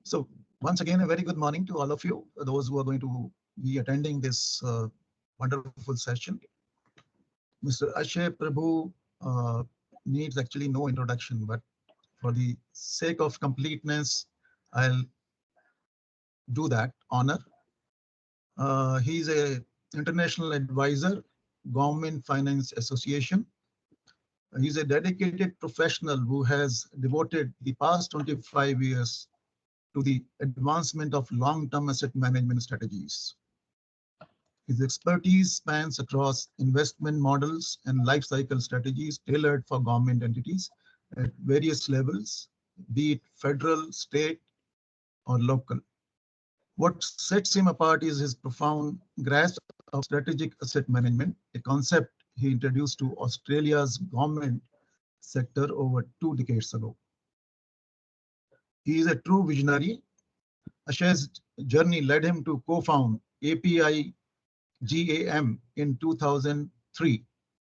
So once again, a very good morning to all of you, those who are going to be attending this wonderful session. Mr. Akshay Prabhu needs actually no introduction, but for the sake of completeness, I'll do that honor. He's a international advisor, Government Finance Association. He's a dedicated professional who has devoted the past 25 years to the advancement of long-term asset management strategies. His expertise spans across investment models and life cycle strategies tailored for government entities at various levels, be it federal, state, or local. What sets him apart is his profound grasp of strategic asset management, a concept he introduced to Australia's government sector over 2 decades ago. He is a true visionary. Ashay's journey led him to co-found API GAM in 2003,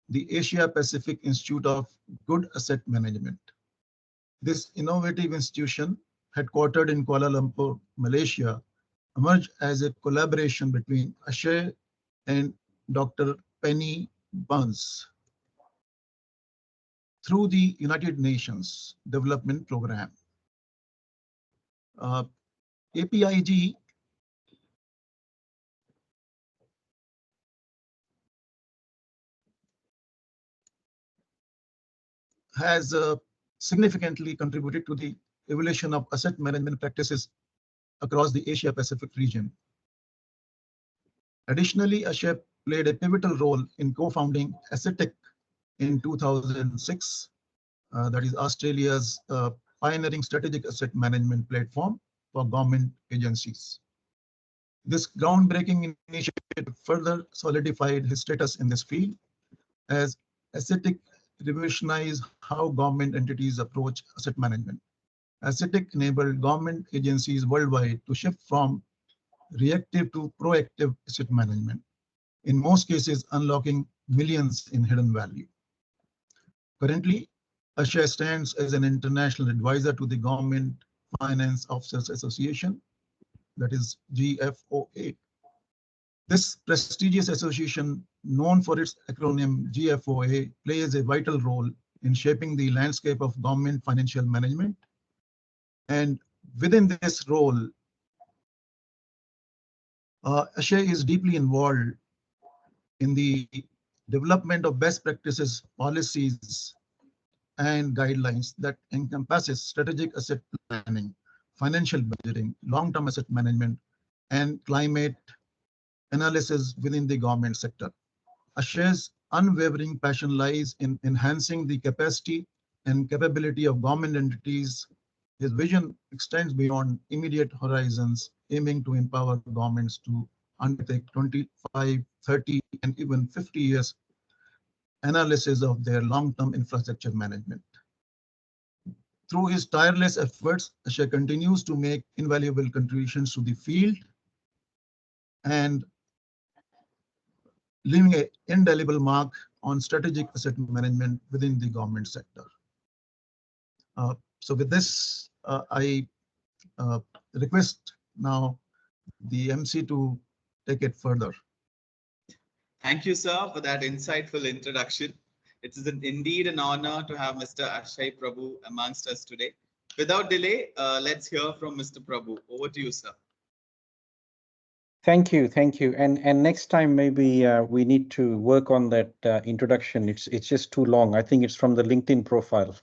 the Asia Pacific Institute of Good Asset Management. This innovative institution, headquartered in Kuala Lumpur, Malaysia, emerged as a collaboration between Ashay and Dr. Penny Burns through the United Nations Development Program. APIG has significantly contributed to the evolution of asset management practices across the Asia Pacific region. Additionally, Ashay played a pivotal role in co-founding Assetec in 2006, that is Australia's pioneering strategic asset management platform for government agencies. This groundbreaking initiative further solidified his status in this field as Assetec revolutionized how government entities approach asset management. Assetec enabled government agencies worldwide to shift from reactive to proactive asset management, in most cases unlocking millions in hidden value. Currently, Ashay stands as an international advisor to the Government Finance Officers Association, that is GFOA. This prestigious association, known for its acronym GFOA, plays a vital role in shaping the landscape of government financial management. And within this role, Ashay is deeply involved in the development of best practices, policies, and guidelines that encompasses strategic asset planning, financial budgeting, long-term asset management, and climate analysis within the government sector. Ashay's unwavering passion lies in enhancing the capacity and capability of government entities. His vision extends beyond immediate horizons, aiming to empower governments to undertake 25, 30, and even 50 years analysis of their long-term infrastructure management. Through his tireless efforts, Ashay continues to make invaluable contributions to the field and leaving an indelible mark on strategic asset management within the government sector. So with this, I request now the MC to take it further. Thank you, sir, for that insightful introduction. It is indeed an honor to have Mr. Akshay Prabhu amongst us today. Without delay, let's hear from Mr. Prabhu. Over to you, sir. Thank you, thank you. And next time maybe we need to work on that introduction. It's just too long. I think it's from the LinkedIn profile.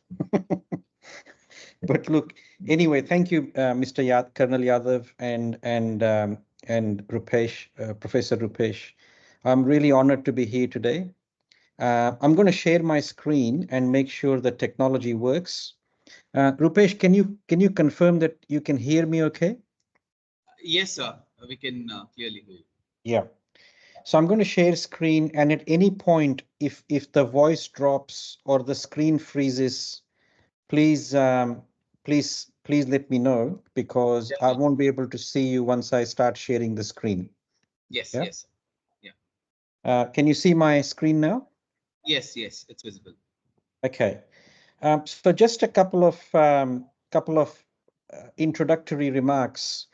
But look, anyway, thank you, Mr. Colonel Yadav and Rupesh, Professor Rupesh. I'm really honored to be here today. I'm going to share my screen and make sure the technology works. Rupesh, can you confirm that you can hear me okay? Yes, sir. We can clearly hear you. Yeah. So I'm going to share screen, and at any point, if the voice drops or the screen freezes, please please let me know, because I won't be able to see you once I start sharing the screen. Yes, yeah? yes. Yeah. Can you see my screen now? Yes, yes, it's visible. Okay. So just a couple of introductory remarks,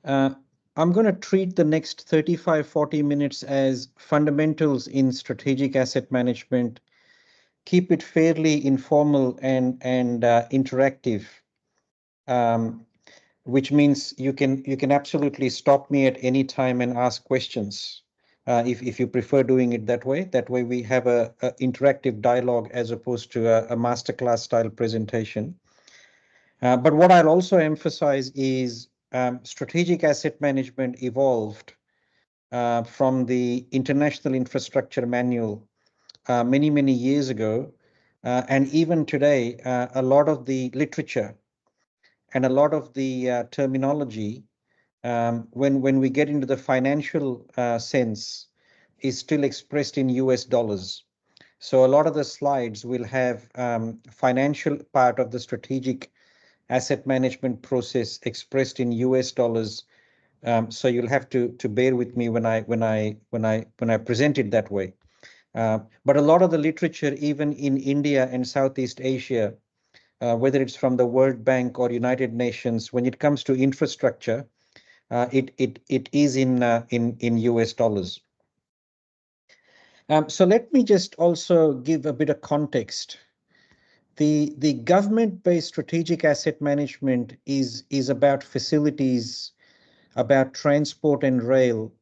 I'm going to treat the next 35-40 minutes as fundamentals in strategic asset management, keep it fairly informal and interactive, which means you can absolutely stop me at any time and ask questions if you prefer doing it that way. That way we have a interactive dialogue as opposed to a masterclass style presentation. But what I'll also emphasize is strategic asset management evolved from the International Infrastructure Manual many years ago. And even today, a lot of the literature and a lot of the terminology, when we get into the financial sense, is still expressed in US dollars. So a lot of the slides will have financial part of the strategic asset management process expressed in US dollars. So you'll have to bear with me when I present it that way. But a lot of the literature, even in India and Southeast Asia, whether it's from the World Bank or United Nations, when it comes to infrastructure, it is in US dollars. So let me just also give a bit of context. The government-based strategic asset management is about facilities, about transport and rail,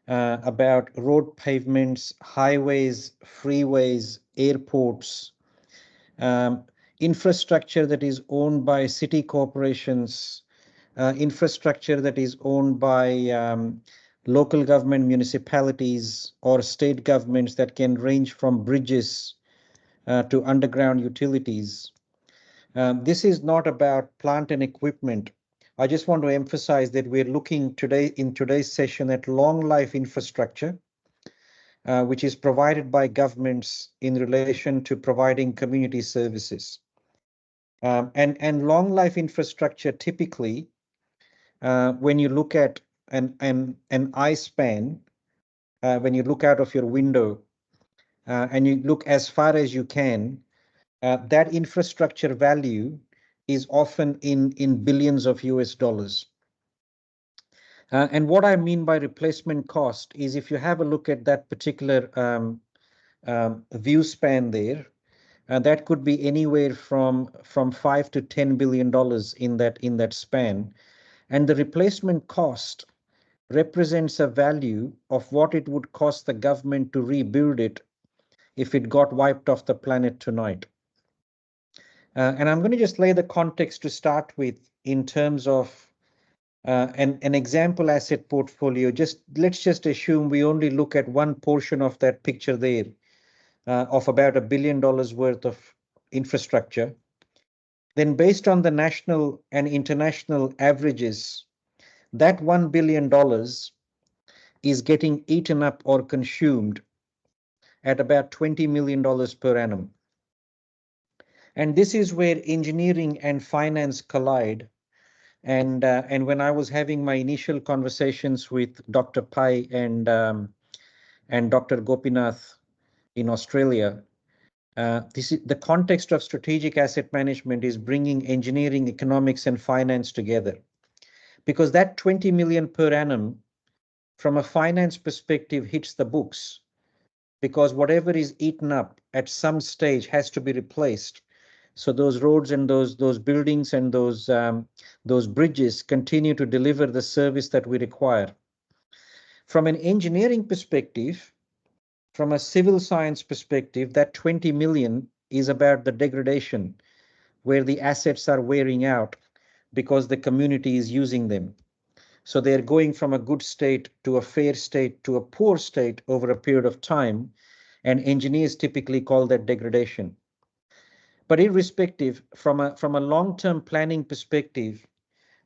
about road pavements, highways, freeways, airports, infrastructure that is owned by city corporations, infrastructure that is owned by local government municipalities or state governments that can range from bridges to underground utilities. This is not about plant and equipment. I just want to emphasize that we're looking today in today's session at long life infrastructure, which is provided by governments in relation to providing community services. And long life infrastructure typically, when you look at an eye span, when you look out of your window and you look as far as you can, that infrastructure value is often in billions of US dollars. And what I mean by replacement cost is if you have a look at that particular view span there, that could be anywhere from $5 to $10 billion in that span. And the replacement cost represents a value of what it would cost the government to rebuild it if it got wiped off the planet tonight. And I'm going to just lay the context to start with in terms of an example asset portfolio. Let's just assume we only look at one portion of that picture there of about $1 billion worth of infrastructure. Then based on the national and international averages, that $1 billion is getting eaten up or consumed at about $20 million per annum. And this is where engineering and finance collide. And when I was having my initial conversations with Dr. Pai and Dr. Gopinath in Australia, this is the context of strategic asset management is bringing engineering, economics, and finance together. Because that 20 million per annum, from a finance perspective, hits the books. Because whatever is eaten up at some stage has to be replaced. So those roads and those buildings and those bridges continue to deliver the service that we require. From an engineering perspective, from a civil science perspective, that 20 million is about the degradation, where the assets are wearing out because the community is using them. So they're going from a good state to a fair state to a poor state over a period of time, and engineers typically call that degradation. But irrespective, from a long-term planning perspective,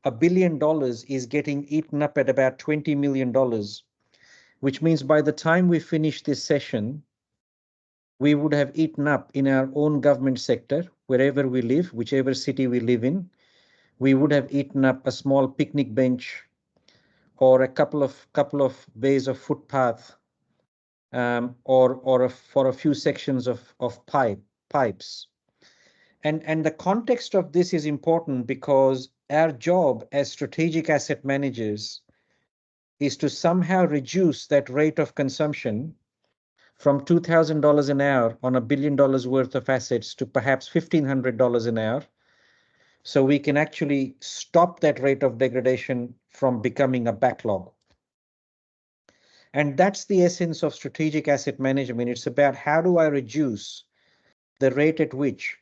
$1 billion is getting eaten up at about $20 million, which means by the time we finish this session, we would have eaten up in our own government sector, wherever we live, whichever city we live in, we would have eaten up a small picnic bench or a couple of bays of footpath, or for a few sections of pipes. And the context of this is important because our job as strategic asset managers is to somehow reduce that rate of consumption from $2,000 an hour on $1 billion worth of assets to perhaps $1,500 an hour. So we can actually stop that rate of degradation from becoming a backlog. And that's the essence of strategic asset management. It's about how do I reduce the rate at which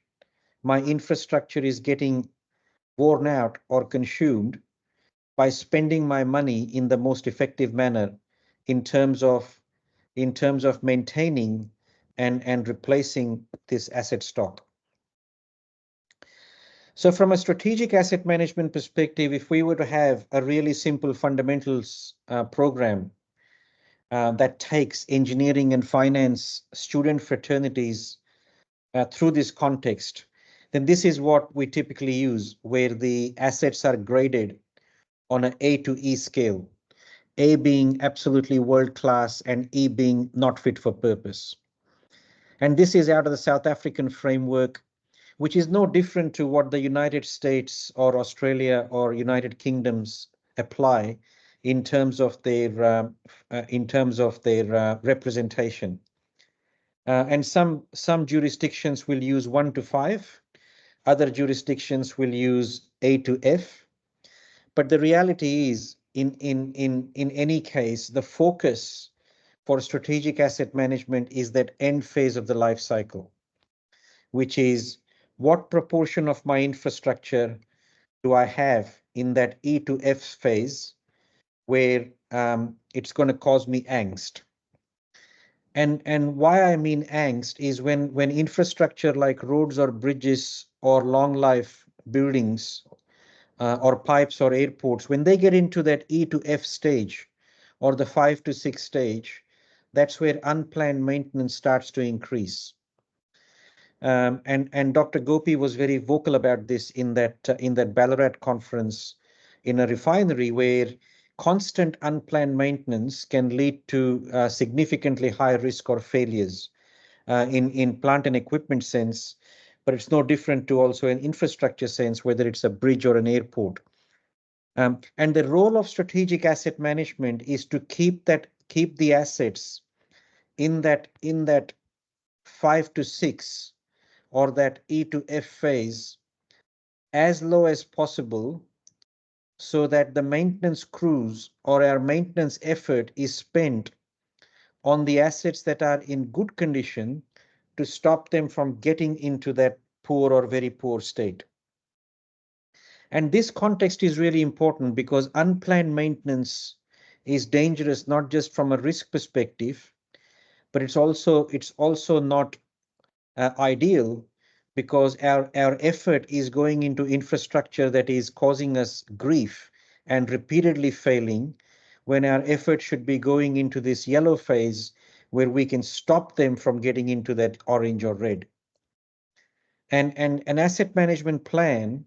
my infrastructure is getting worn out or consumed by spending my money in the most effective manner in terms of maintaining and replacing this asset stock. So from a strategic asset management perspective, if we were to have a really simple fundamentals program that takes engineering and finance student fraternities through this context, then this is what we typically use, where the assets are graded on an A to E scale, A being absolutely world-class and E being not fit for purpose. And this is out of the South African framework, which is no different to what the United States or Australia or United Kingdoms apply in terms of their representation. And some jurisdictions will use 1 to 5. Other jurisdictions will use A to F. But the reality is, in any case, the focus for strategic asset management is that end phase of the life cycle, which is what proportion of my infrastructure do I have in that E to F phase where it's going to cause me angst. And why I mean angst is when infrastructure like roads or bridges or long life buildings or pipes or airports, when they get into that E to F stage or the 5 to 6 stage, that's where unplanned maintenance starts to increase. And Dr. Gopi was very vocal about this in that Ballarat conference in a refinery, where constant unplanned maintenance can lead to significantly higher risk or failures in plant and equipment sense, but it's no different to also an infrastructure sense, whether it's a bridge or an airport. And the role of strategic asset management is to keep the assets in that 5 to 6 or that E to F phase as low as possible, so that the maintenance crews or our maintenance effort is spent on the assets that are in good condition to stop them from getting into that poor or very poor state. And this context is really important because unplanned maintenance is dangerous, not just from a risk perspective, but it's also not ideal, because our effort is going into infrastructure that is causing us grief and repeatedly failing, when our effort should be going into this yellow phase where we can stop them from getting into that orange or red. And an asset management plan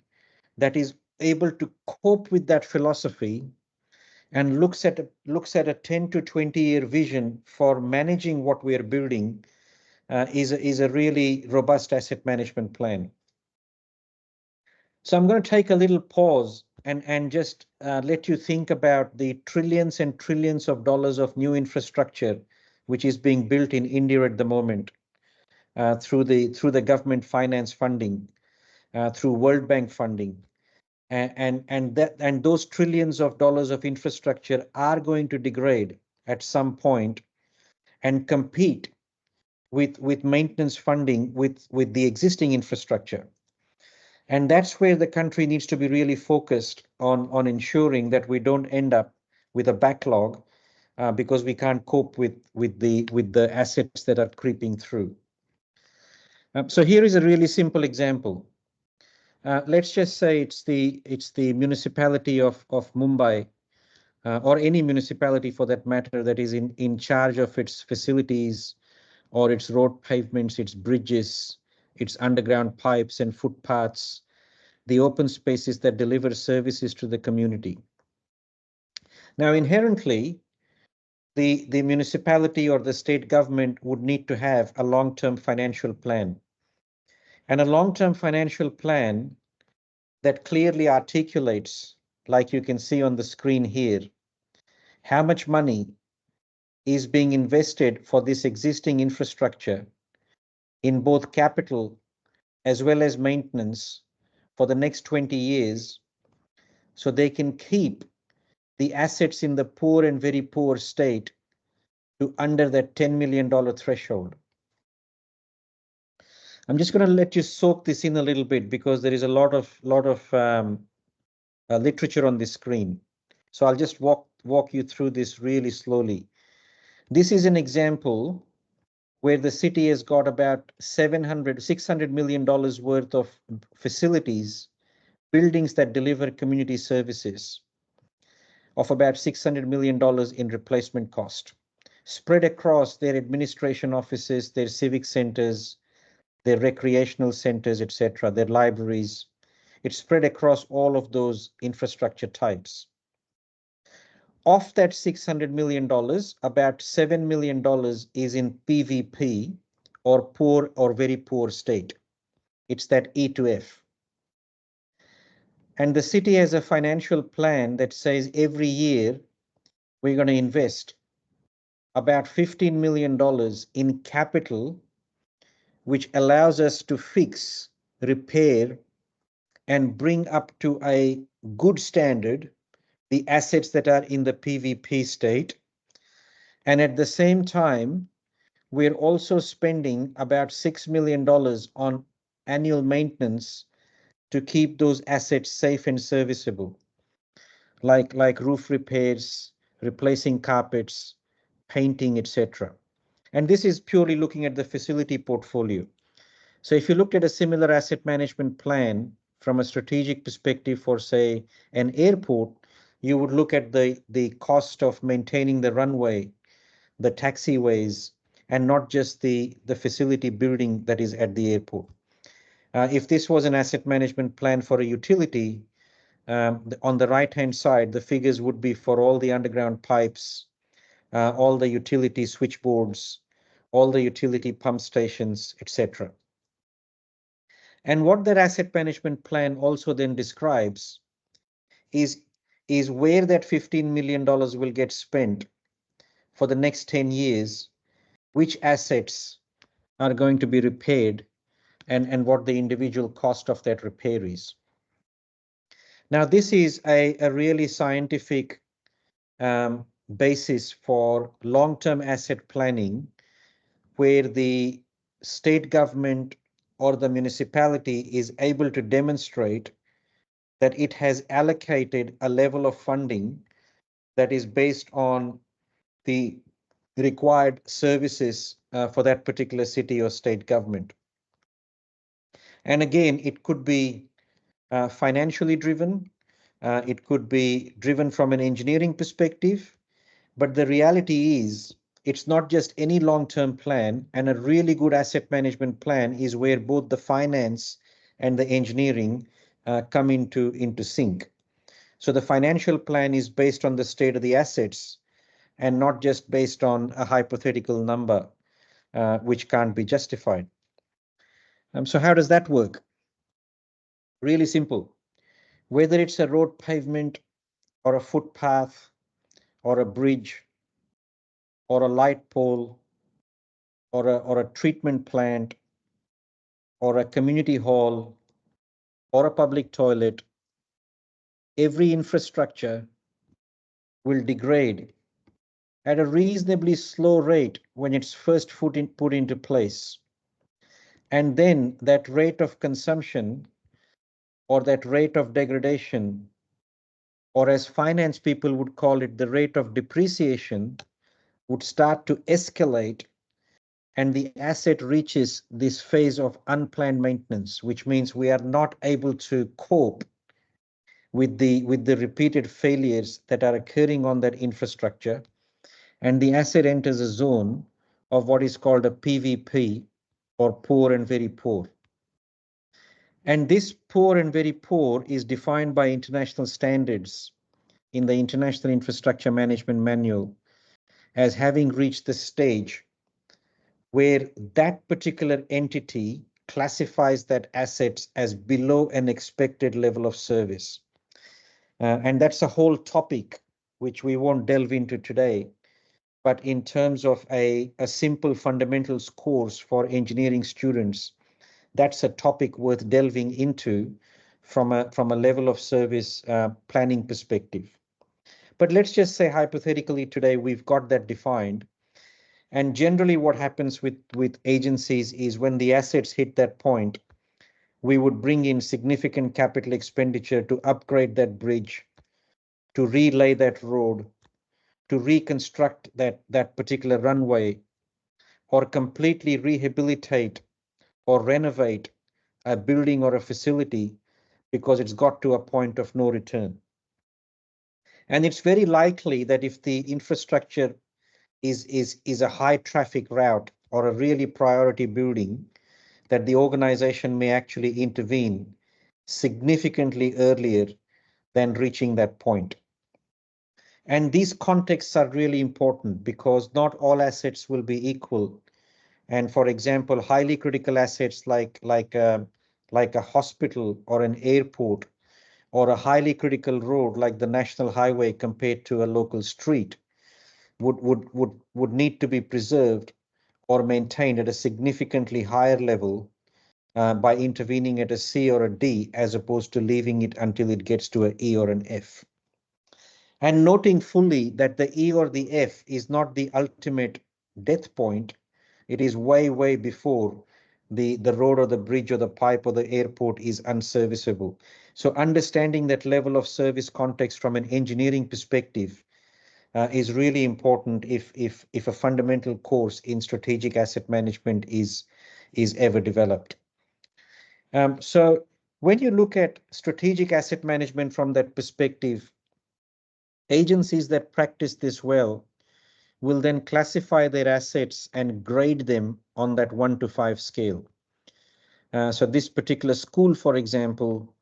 that is able to cope with that philosophy and looks at a 10 to 20 year vision for managing what we are building is a really robust asset management plan. So I'm going to take a little pause and just let you think about the trillions and trillions of dollars of new infrastructure which is being built in India at the moment through the government finance funding, through World Bank funding, and those trillions of dollars of infrastructure are going to degrade at some point and compete with maintenance funding with the existing infrastructure. And that's where the country needs to be really focused on ensuring that we don't end up with a backlog because we can't cope with the assets that are creeping through. So here is a really simple example. Let's just say it's the municipality of Mumbai, or any municipality for that matter, that is in charge of its facilities or its road pavements, its bridges, its underground pipes and footpaths, the open spaces that deliver services to the community. Now, inherently, the municipality or the state government would need to have a long-term financial plan. And a long-term financial plan that clearly articulates, like you can see on the screen here, how much money is being invested for this existing infrastructure in both capital as well as maintenance for the next 20 years, so they can keep the assets in the poor and very poor state to under that $10 million threshold. I'm just going to let you soak this in a little bit because there is a lot of literature on the screen. So I'll just walk you through this really slowly. This is an example where the city has got about $600 million worth of facilities, buildings that deliver community services of about $600 million in replacement cost, spread across their administration offices, their civic centers, their recreational centers, etc., their libraries. It's spread across all of those infrastructure types. Of that $600 million, about $7 million is in PVP, or poor or very poor state. It's that E to F. And the city has a financial plan that says every year we're going to invest about $15 million in capital, which allows us to fix, repair, and bring up to a good standard the assets that are in the PVP state. And at the same time, we're also spending about $6 million on annual maintenance to keep those assets safe and serviceable, like roof repairs, replacing carpets, painting, etc. And this is purely looking at the facility portfolio. So if you looked at a similar asset management plan from a strategic perspective for, say, an airport, you would look at the cost of maintaining the runway, the taxiways, and not just the facility building that is at the airport. If this was an asset management plan for a utility, on the right-hand side, the figures would be for all the underground pipes, all the utility switchboards, all the utility pump stations, etc. And what that asset management plan also then describes is where that $15 million will get spent for the next 10 years, which assets are going to be repaired, and what the individual cost of that repair is. Now, this is a really scientific basis for long-term asset planning, where the state government or the municipality is able to demonstrate that it has allocated a level of funding that is based on the required services for that particular city or state government. And again, it could be financially driven, it could be driven from an engineering perspective, but the reality is it's not just any long-term plan, and a really good asset management plan is where both the finance and the engineering come into sync. So the financial plan is based on the state of the assets and not just based on a hypothetical number, which can't be justified. So how does that work? Really simple. Whether it's a road pavement or a footpath or a bridge or a light pole or a treatment plant or a community hall or a public toilet, every infrastructure will degrade at a reasonably slow rate when it's first put into place. And then that rate of consumption, or that rate of degradation, or as finance people would call it, the rate of depreciation, would start to escalate, and the asset reaches this phase of unplanned maintenance, which means we are not able to cope with the repeated failures that are occurring on that infrastructure, and the asset enters a zone of what is called a PVP, or poor and very poor. And this poor and very poor is defined by international standards in the International Infrastructure Management Manual as having reached the stage where that particular entity classifies that assets as below an expected level of service. And that's a whole topic which we won't delve into today. But in terms of a simple fundamentals course for engineering students, that's a topic worth delving into from a level of service planning perspective. But let's just say hypothetically today we've got that defined. And generally what happens with agencies is when the assets hit that point, we would bring in significant capital expenditure to upgrade that bridge, to relay that road, to reconstruct that particular runway, or completely rehabilitate or renovate a building or a facility because it's got to a point of no return. And it's very likely that if the infrastructure is a high traffic route or a really priority building, that the organization may actually intervene significantly earlier than reaching that point. And these contexts are really important because not all assets will be equal. And for example, highly critical assets like a hospital or an airport or a highly critical road like the national highway compared to a local street would need to be preserved or maintained at a significantly higher level by intervening at a C or a D as opposed to leaving it until it gets to an E or an F. And noting fully that the E or the F is not the ultimate death point, it is way, way before the road or the bridge or the pipe or the airport is unserviceable. So understanding that level of service context from an engineering perspective is really important if a fundamental course in strategic asset management is ever developed. So when you look at strategic asset management from that perspective, agencies that practice this well will then classify their assets and grade them on that 1 to 5 scale. So this particular school, for example,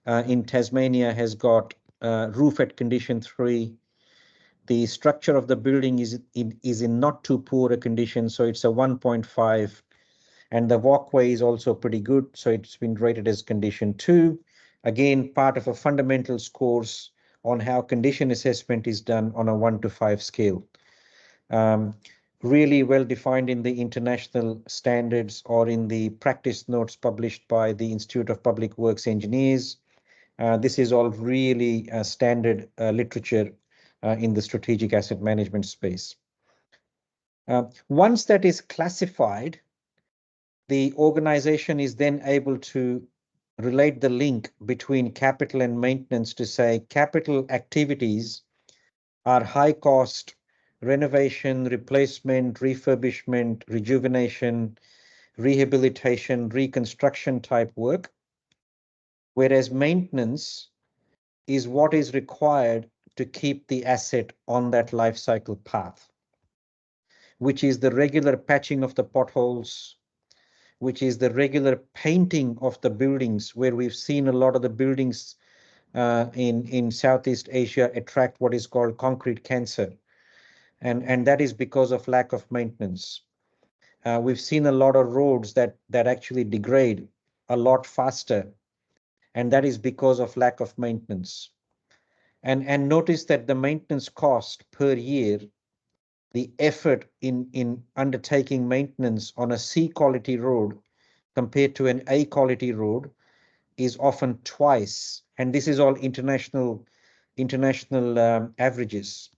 in Tasmania has got roof at condition 3. The structure of the building is in not too poor a condition, so it's a 1.5. And the walkway is also pretty good, so it's been rated as condition 2. Again, part of a fundamentals course on how condition assessment is done on a 1 to 5 scale. Really well defined in the international standards or in the practice notes published by the Institute of Public Works Engineers. This is all really standard literature in the strategic asset management space. Once that is classified, the organization is then able to relate the link between capital and maintenance to say capital activities are high cost renovation, replacement, refurbishment, rejuvenation, rehabilitation, reconstruction type work, whereas maintenance is what is required to keep the asset on that life cycle path, which is the regular patching of the potholes, which is the regular painting of the buildings, where we've seen a lot of the buildings in Southeast Asia attract what is called concrete cancer. And that is because of lack of maintenance. We've seen a lot of roads that actually degrade a lot faster, and that is because of lack of maintenance. And notice that the maintenance cost per year, the effort in undertaking maintenance on a C quality road compared to an A quality road is often twice. And this is all international averages.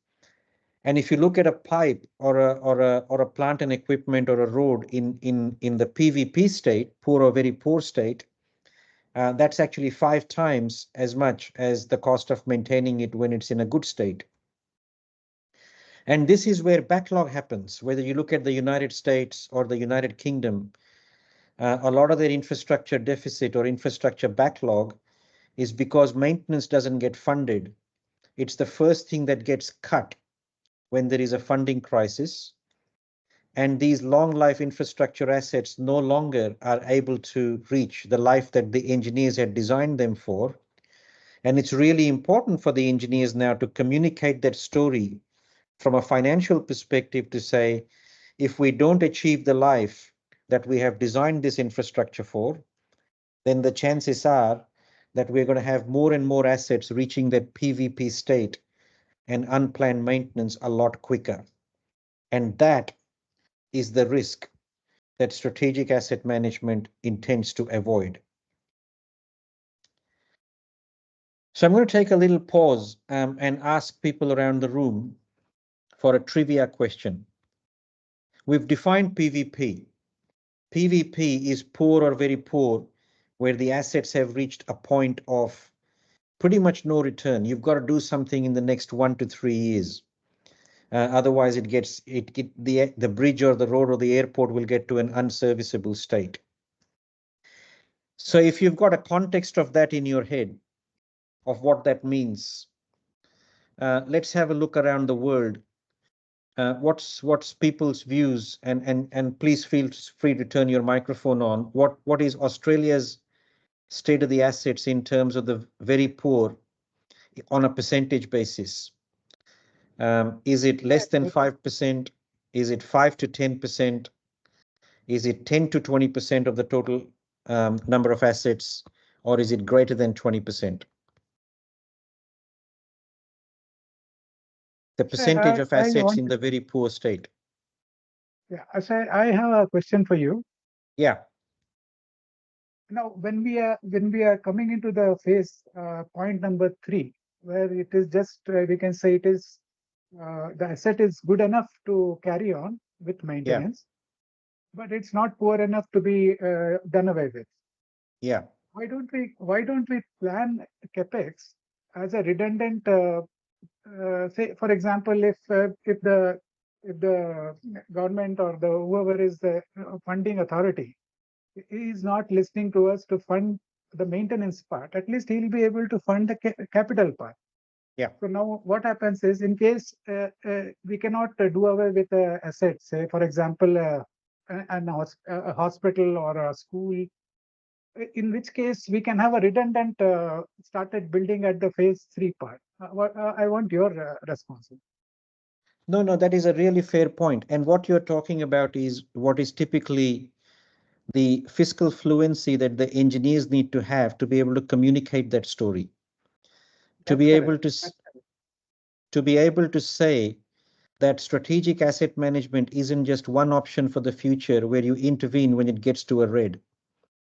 And if you look at a pipe or a plant and equipment or a road in the PVP state, poor or very poor state, that's actually 5 times as much as the cost of maintaining it when it's in a good state. And this is where backlog happens. Whether you look at the United States or the United Kingdom, a lot of their infrastructure deficit or infrastructure backlog is because maintenance doesn't get funded. It's the first thing that gets cut when there is a funding crisis. And these long life infrastructure assets no longer are able to reach the life that the engineers had designed them for. And it's really important for the engineers now to communicate that story from a financial perspective to say, if we don't achieve the life that we have designed this infrastructure for, then the chances are that we're going to have more and more assets reaching that PVP state and unplanned maintenance a lot quicker. And that is the risk that strategic asset management intends to avoid. So I'm going to take a little pause and ask people around the room for a trivia question. We've defined PVP. PVP is poor or very poor, where the assets have reached a point of pretty much no return. You've got to do something in the next 1 to 3 years. Otherwise, the bridge or the road or the airport will get to an unserviceable state. So if you've got a context of that in your head, of what that means, let's have a look around the world. What's people's views, and please feel free to turn your microphone on. What is Australia's state of the assets in terms of the very poor on a percentage basis? Is it less than 5%? Is it 5 to 10%? Is it 10 to 20% of the total number of assets, or is it greater than 20%? The percentage of assets in the very poor state. Yeah, I have a question for you. Yeah. Now, when we are coming into the phase point number 3, where it is just we can say it is the asset is good enough to carry on with maintenance, but it's not poor enough to be done away with. Yeah. Why don't we plan capex as a redundant? Say, for example, if the government or whoever is the funding authority is not listening to us to fund the maintenance part, at least he'll be able to fund the capital part. Yeah. So now what happens is, in case we cannot do away with assets, say for example, a hospital or a school, in which case we can have a redundant started building at the phase 3 part. I want your response. No, that is a really fair point. And what you're talking about is what is typically the fiscal fluency that the engineers need to have to be able to communicate that story. To be able to say that strategic asset management isn't just one option for the future where you intervene when it gets to a red.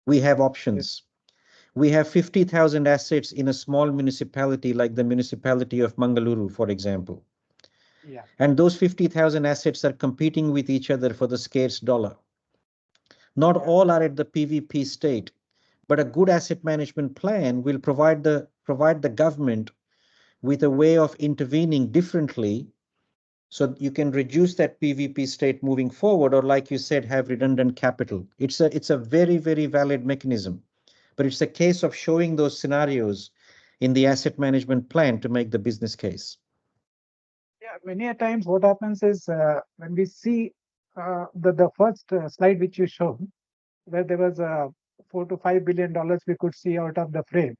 We have options. We have 50,000 assets in a small municipality like the municipality of Mangaluru, for example. Yeah. And those 50,000 assets are competing with each other for the scarce dollar. Not all are at the PVP state, but a good asset management plan will provide the government with a way of intervening differently so you can reduce that PVP state moving forward, or like you said, have redundant capital. It's a very, very valid mechanism, but it's a case of showing those scenarios in the asset management plan to make the business case. Yeah, many a times what happens is when we see the first slide which you showed, where there was $4 to $5 billion we could see out of the frame.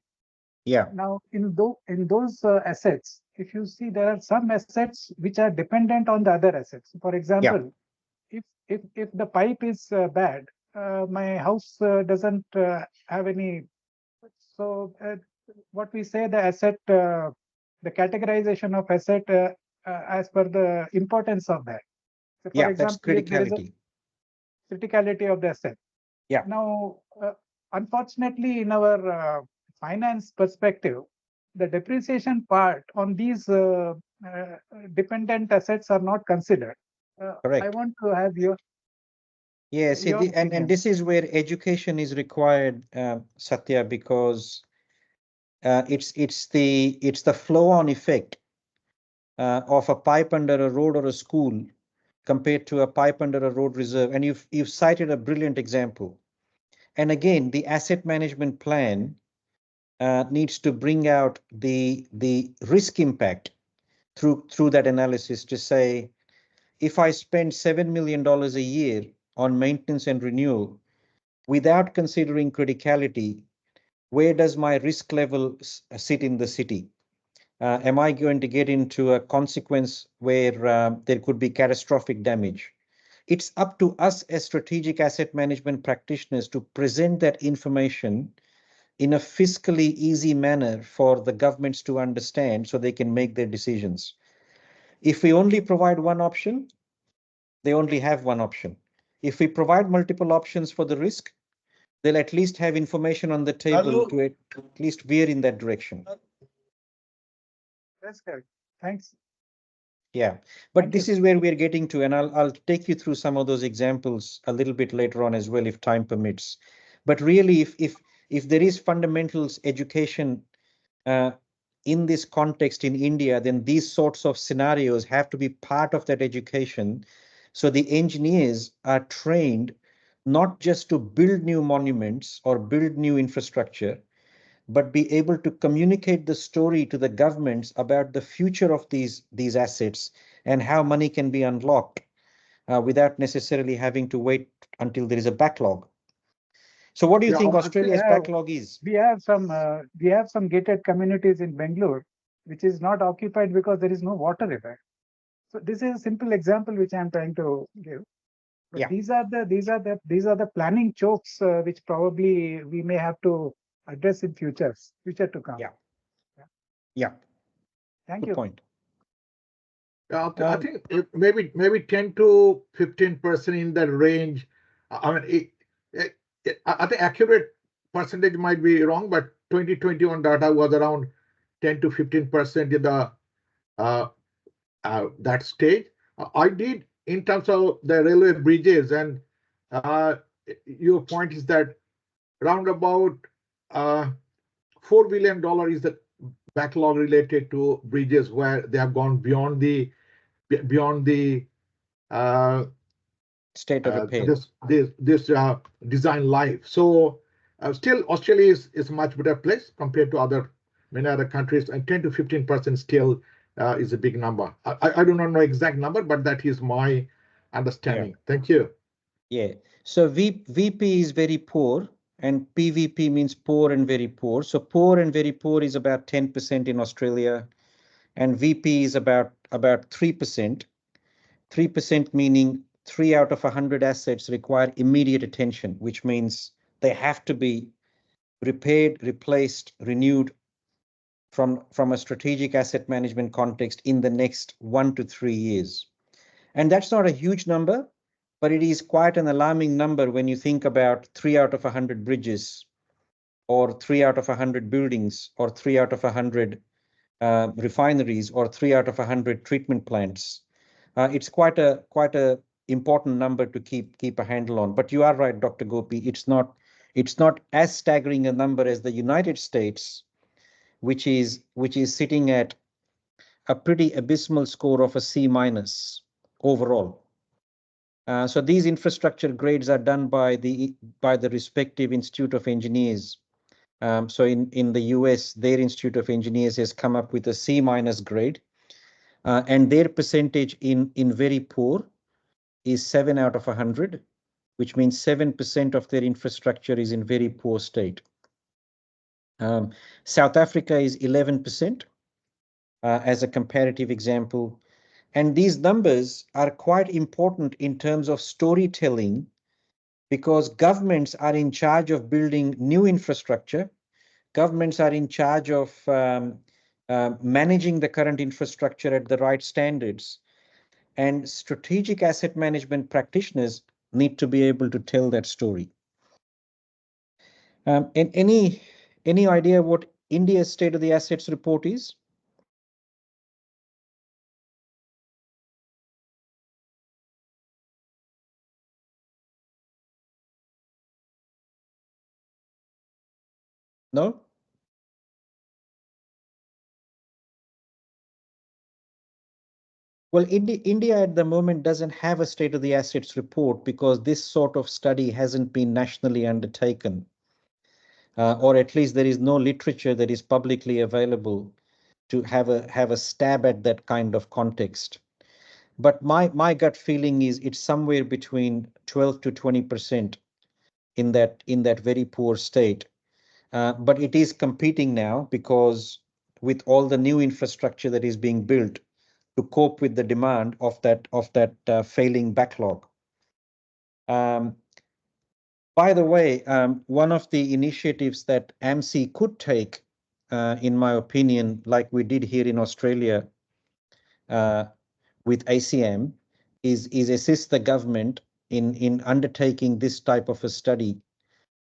Yeah. Now, in those assets, if you see, there are some assets which are dependent on the other assets. For example, if the pipe is bad, my house doesn't have any. So what we say, the asset, the categorization of asset as per the importance of that. So for example, that's criticality. Criticality of the asset. Yeah. Now, unfortunately, in our finance perspective, the depreciation part on these dependent assets are not considered. Correct. I want to have your. Yes, and this is where education is required, Satya, because it's the flow-on effect of a pipe under a road or a school compared to a pipe under a road reserve. And you've cited a brilliant example. And again, the asset management plan needs to bring out the risk impact through that analysis to say, if I spend $7 million a year on maintenance and renewal without considering criticality, where does my risk level sit in the city? Am I going to get into a consequence where there could be catastrophic damage? it's up to us as strategic asset management practitioners to present that information in a fiscally easy manner for the governments to understand so they can make their decisions. If we only provide one option, they only have one option. If we provide multiple options for the risk, they'll at least have information on the table to at least veer in that direction. That's correct. Thanks. Yeah, but Thank this you. is where we're getting to, and I'll take you through some of those examples a little bit later on as well, if time permits. But really, if there is fundamentals education in this context in India, then these sorts of scenarios have to be part of that education. So the engineers are trained not just to build new monuments or build new infrastructure, but be able to communicate the story to the governments about the future of these assets and how money can be unlocked without necessarily having to wait until there is a backlog. So what do you think Australia's backlog is? We have some gated communities in Bangalore, which is not occupied because there is no water river. So this is a simple example which I'm trying to give. But Yeah. these are the planning chokes which probably we may have to address in future to come. Yeah. Yeah. Thank Good you. point. I think maybe 10 to 15% in that range. I mean, I think accurate percentage might be wrong, but 2021 data was around 10 to 15% in the that stage. I did in terms of the railway bridges, and your point is that round about $4 billion is the backlog related to bridges where they have gone beyond the State of repair. this design life. So still Australia is a much better place compared to many other countries, and 10 to 15% still is a big number. I do not know exact number, but that is my understanding. Yeah. Thank you. Yeah. So VP is very poor, and PVP means poor and very poor. So poor and very poor is about 10% in Australia, and VP is about 3%. 3% meaning 3 out of 100 assets require immediate attention, which means they have to be repaired, replaced, renewed from a strategic asset management context in the next 1 to 3 years. And that's not a huge number, but it is quite an alarming number when you think about 3 out of 100 bridges, or 3 out of 100 buildings, or 3 out of 100 refineries, or 3 out of 100 treatment plants. It's quite a important number to keep a handle on. But you are right, Dr. Gopi. It's not as staggering a number as the United States, which is sitting at a pretty abysmal score of a C- overall. So these infrastructure grades are done by the respective Institute of Engineers. So in the US, their Institute of Engineers has come up with a C- grade, and their percentage in very poor is 7 out of 100, which means 7% of their infrastructure is in very poor state. South Africa is 11% as a comparative example. And these numbers are quite important in terms of storytelling, because governments are in charge of building new infrastructure. Governments are in charge of managing the current infrastructure at the right standards. And strategic asset management practitioners need to be able to tell that story. And any idea what India's State of the Assets report is? No? Well, India at the moment doesn't have a State of the Assets report because this sort of study hasn't been nationally undertaken. Or at least there is no literature that is publicly available to have a stab at that kind of context. But my gut feeling is it's somewhere between 12 to 20% in that very poor state. But it is competing now because with all the new infrastructure that is being built to cope with the demand of that failing backlog. By the way, one of the initiatives that AMSI could take, in my opinion, like we did here in Australia with ACM, is assist the government in undertaking this type of a study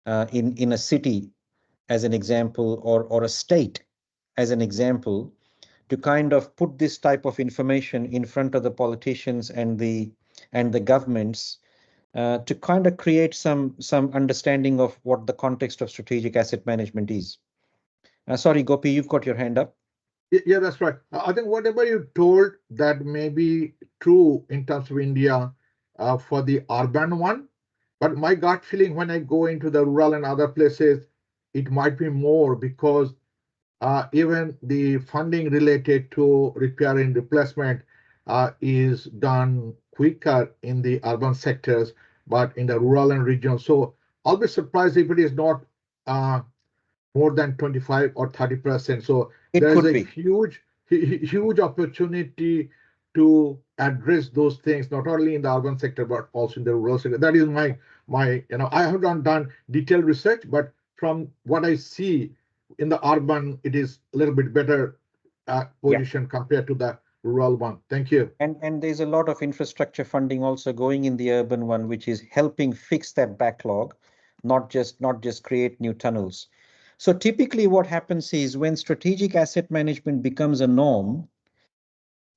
in a city, as an example, or a state, as an example, to kind of put this type of information in front of the politicians and the governments, to kind of create some understanding of what the context of strategic asset management is. Sorry, Gopi, you've got your hand up. Yeah, that's right. I think whatever you told that may be true in terms of India for the urban one, but my gut feeling when I go into the rural and other places, it might be more because even the funding related to repair and replacement is done quicker in the urban sectors, but in the rural and regional. So I'll be surprised if it is not more than 25 or 30%. So there is a huge opportunity to address those things, not only in the urban sector, but also in the rural sector. That is my, I have not done detailed research, but from what I see in the urban, it is a little bit better position compared to the rural one. Thank you. And there's a lot of infrastructure funding also going in the urban one, which is helping fix that backlog, not just create new tunnels. So typically what happens is when strategic asset management becomes a norm,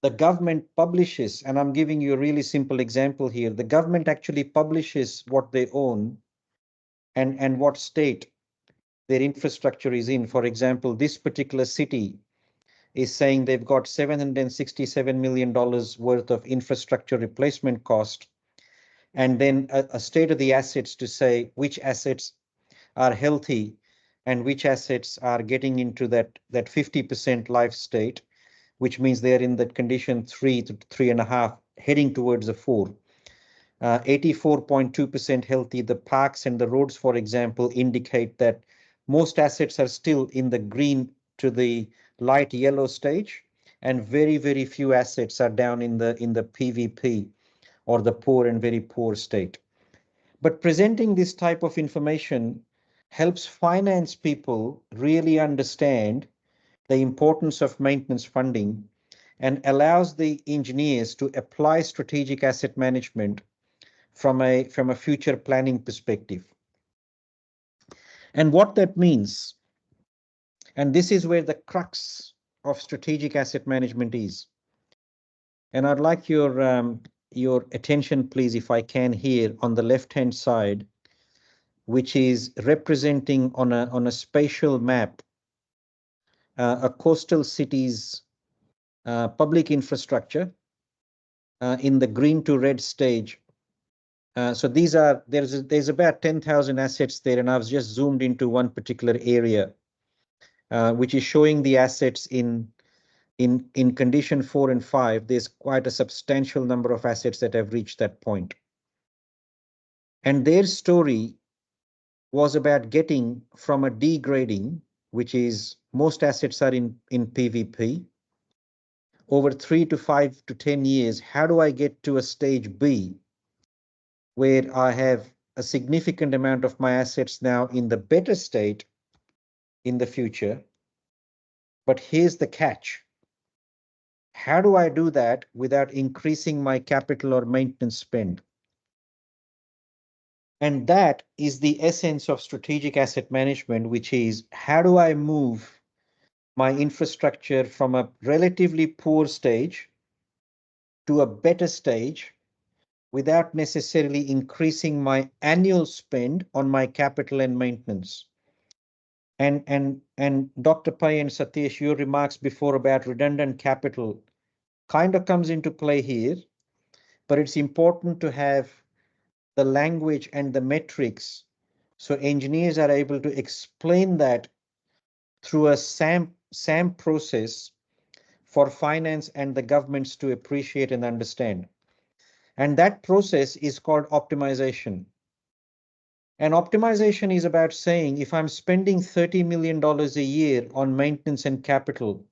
the government publishes, and I'm giving you a really simple example here, the government actually publishes what they own and what state their infrastructure is in. For example, this particular city is saying they've got $767 million worth of infrastructure replacement cost, and then a state of the assets to say which assets are healthy and which assets are getting into that 50% life state, which means they're in that condition 3 to 3.5, heading towards a 4. 84.2% healthy. The parks and the roads, for example, indicate that most assets are still in the green to the light yellow stage, and very, very few assets are down in the PVP or the poor and very poor state. But presenting this type of information helps finance people really understand the importance of maintenance funding and allows the engineers to apply strategic asset management from a future planning perspective. And what that means, and this is where the crux of strategic asset management is. And I'd like your attention, please, if I can, here on the left-hand side, which is representing on a spatial map a coastal city's public infrastructure in the green to red stage. So these are, there's about 10,000 assets there, and I've just zoomed into one particular area, which is showing the assets in condition 4 and 5. There's quite a substantial number of assets that have reached that point. And their story was about getting from a degrading, which is most assets are in PVP, over 3 to 5 to 10 years. How do I get to a stage B, where I have a significant amount of my assets now in the better state in the future? But here's the catch. How do I do that without increasing my capital or maintenance spend? And that is the essence of strategic asset management, which is how do I move my infrastructure from a relatively poor stage to a better stage without necessarily increasing my annual spend on my capital and maintenance. And Dr. Pai and Satish, your remarks before about redundant capital kind of comes into play here, but it's important to have the language and the metrics so engineers are able to explain that through a SAM process for finance and the governments to appreciate and understand. And that process is called optimization. And optimization is about saying, if I'm spending $30 million a year on maintenance and capital,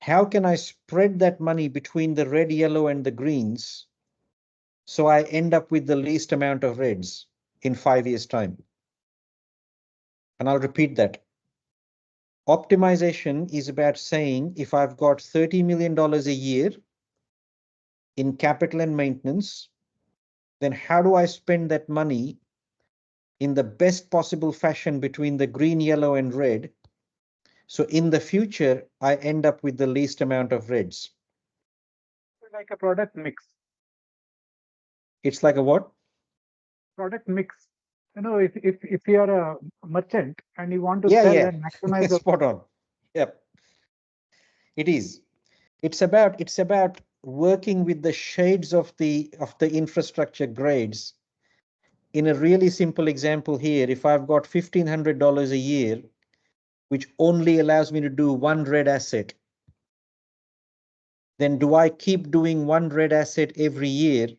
how can I spread that money between the red, yellow, and the greens So I end up with the least amount of reds in 5 years' time. And I'll repeat that. Optimization is about saying if I've got $30 million a year in capital and maintenance, then how do I spend that money in the best possible fashion between the green, yellow, and red? So in the future, I end up with the least amount of reds. Like a product mix. It's like a what? Product mix. You know, if you are a merchant and you want to Yeah, sell yeah. and maximize the Spot on. Yep. It is. It's about working with the shades of the infrastructure grades. In a really simple example here, if I've got $1,500 a year, which only allows me to do one red asset, then do I keep doing one red asset every year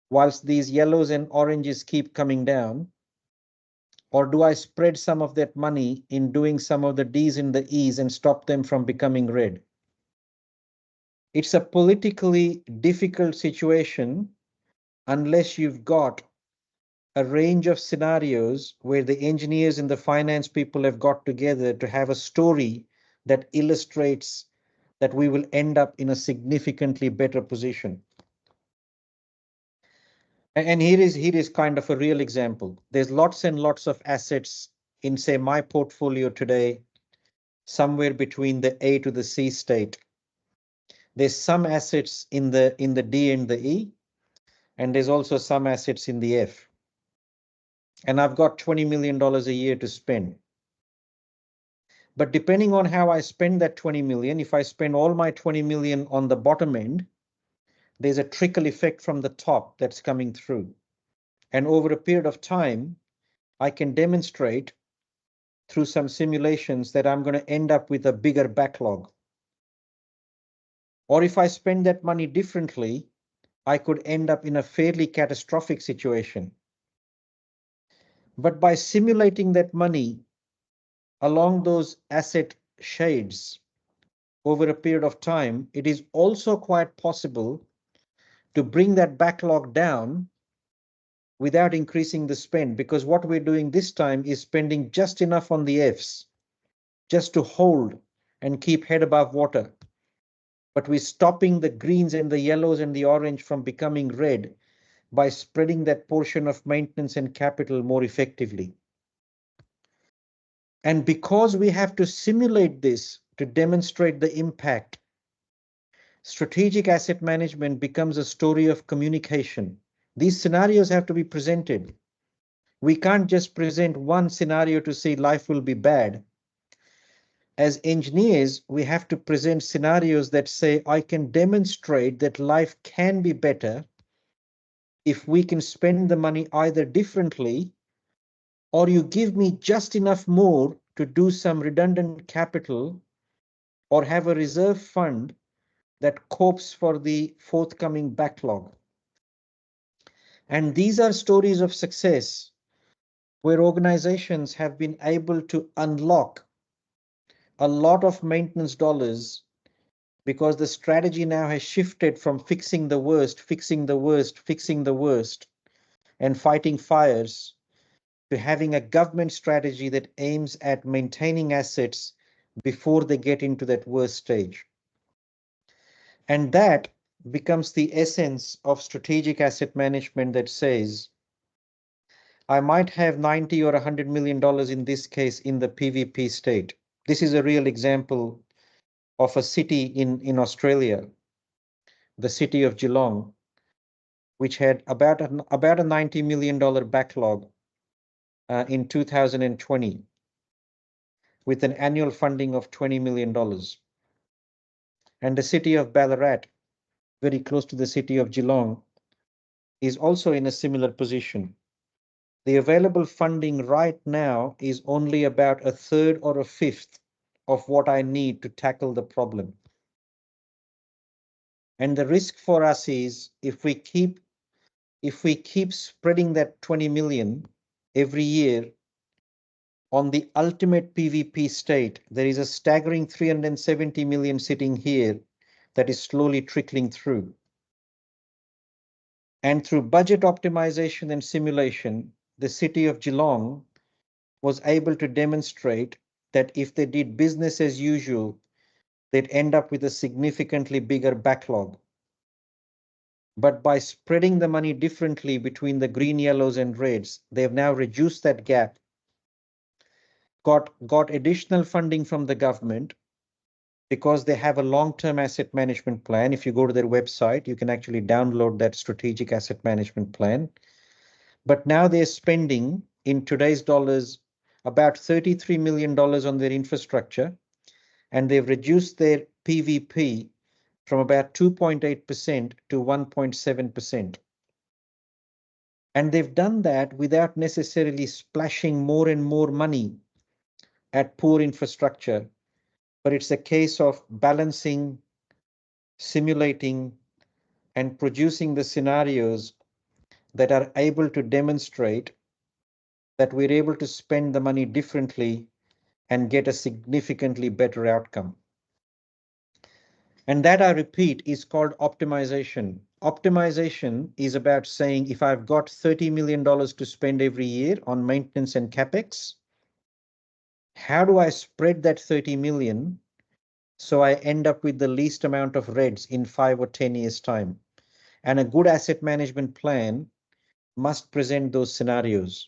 whilst these yellows and oranges keep coming down? Or do I spread some of that money in doing some of the Ds and the Es and stop them from becoming red? It's a politically difficult situation unless you've got a range of scenarios where the engineers and the finance people have got together to have a story that illustrates that we will end up in a significantly better position. And here is kind of a real example. There's lots and lots of assets in, say, my portfolio today, somewhere between the A to the C state. There's some assets in the D and the E, and there's also some assets in the F. And I've got $20 million a year to spend. But depending on how I spend that 20 million, if I spend all my 20 million on the bottom end, there's a trickle effect from the top that's coming through. And over a period of time, I can demonstrate through some simulations that I'm going to end up with a bigger backlog. Or if I spend that money differently, I could end up in a fairly catastrophic situation. But by simulating that money along those asset shades over a period of time, it is also quite possible to bring that backlog down without increasing the spend, because what we're doing this time is spending just enough on the Fs, just to hold and keep head above water. But we're stopping the greens and the yellows and the orange from becoming red by spreading that portion of maintenance and capital more effectively. And because we have to simulate this to demonstrate the impact, strategic asset management becomes a story of communication. These scenarios have to be presented. We can't just present one scenario to say life will be bad. As engineers, we have to present scenarios that say, I can demonstrate that life can be better if we can spend the money either differently, or you give me just enough more to do some redundant capital or have a reserve fund that copes for the forthcoming backlog. And these are stories of success where organizations have been able to unlock a lot of maintenance dollars because the strategy now has shifted from fixing the worst, and fighting fires to having a government strategy that aims at maintaining assets before they get into that worst stage. And that becomes the essence of strategic asset management that says, I might have 90 or $100 million in this case in the PVP state. This is a real example of a city in Australia, the city of Geelong, which had about a $90 million backlog in 2020 with an annual funding of $20 million. And the city of Ballarat, very close to the city of Geelong, is also in a similar position. The available funding right now is only about a third or a fifth of what I need to tackle the problem. And the risk for us is if we keep spreading that 20 million every year on the ultimate PVP state, there is a staggering 370 million sitting here that is slowly trickling through. And through budget optimization and simulation, the city of Geelong was able to demonstrate that if they did business as usual, they'd end up with a significantly bigger backlog. But by spreading the money differently between the green, yellows, and reds, they've now reduced that gap, got additional funding from the government because they have a long-term asset management plan. If you go to their website, you can actually download that strategic asset management plan. But now they're spending, in today's dollars, about $33 million on their infrastructure, and they've reduced their PVP from about 2.8% to 1.7%. And they've done that without necessarily splashing more and more money at poor infrastructure, but it's a case of balancing, simulating, and producing the scenarios that are able to demonstrate that we're able to spend the money differently and get a significantly better outcome. And that, I repeat, is called optimization. Optimization is about saying, if I've got $30 million to spend every year on maintenance and CapEx, how do I spread that 30 million so I end up with the least amount of reds in 5 or 10 years' time? And a good asset management plan must present those scenarios.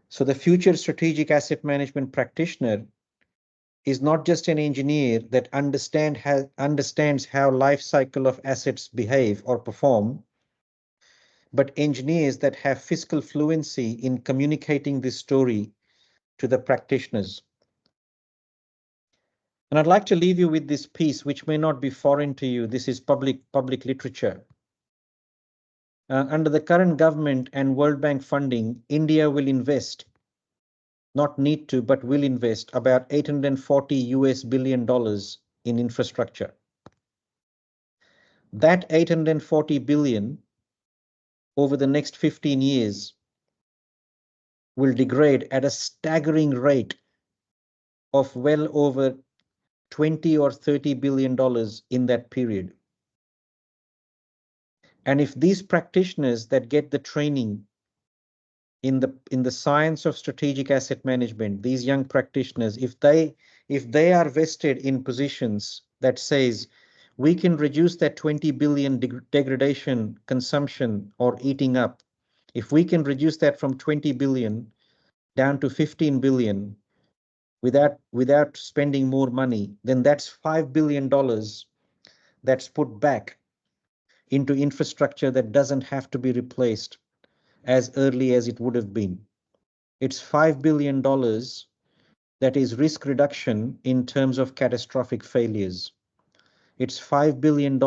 So the future strategic asset management practitioner is not just an engineer that understands how life cycle of assets behave or perform, but engineers that have fiscal fluency in communicating this story to the practitioners. And I'd like to leave you with this piece, which may not be foreign to you. This is public literature. Under the current government and World Bank funding, India will invest, not need to, but will invest about $840 billion in infrastructure. That $840 billion over the next 15 years will degrade at a staggering rate of well over $20 or $30 billion in that period. And if these practitioners that get the training in the science of strategic asset management, these young practitioners, if they are vested in positions that says we can reduce that 20 billion degradation, consumption, or eating up, if we can reduce that from 20 billion down to 15 billion without spending more money, then that's $5 billion that's put back into infrastructure that doesn't have to be replaced as early as it would have been. It's $5 billion that is risk reduction in terms of catastrophic failures. It's $5 billion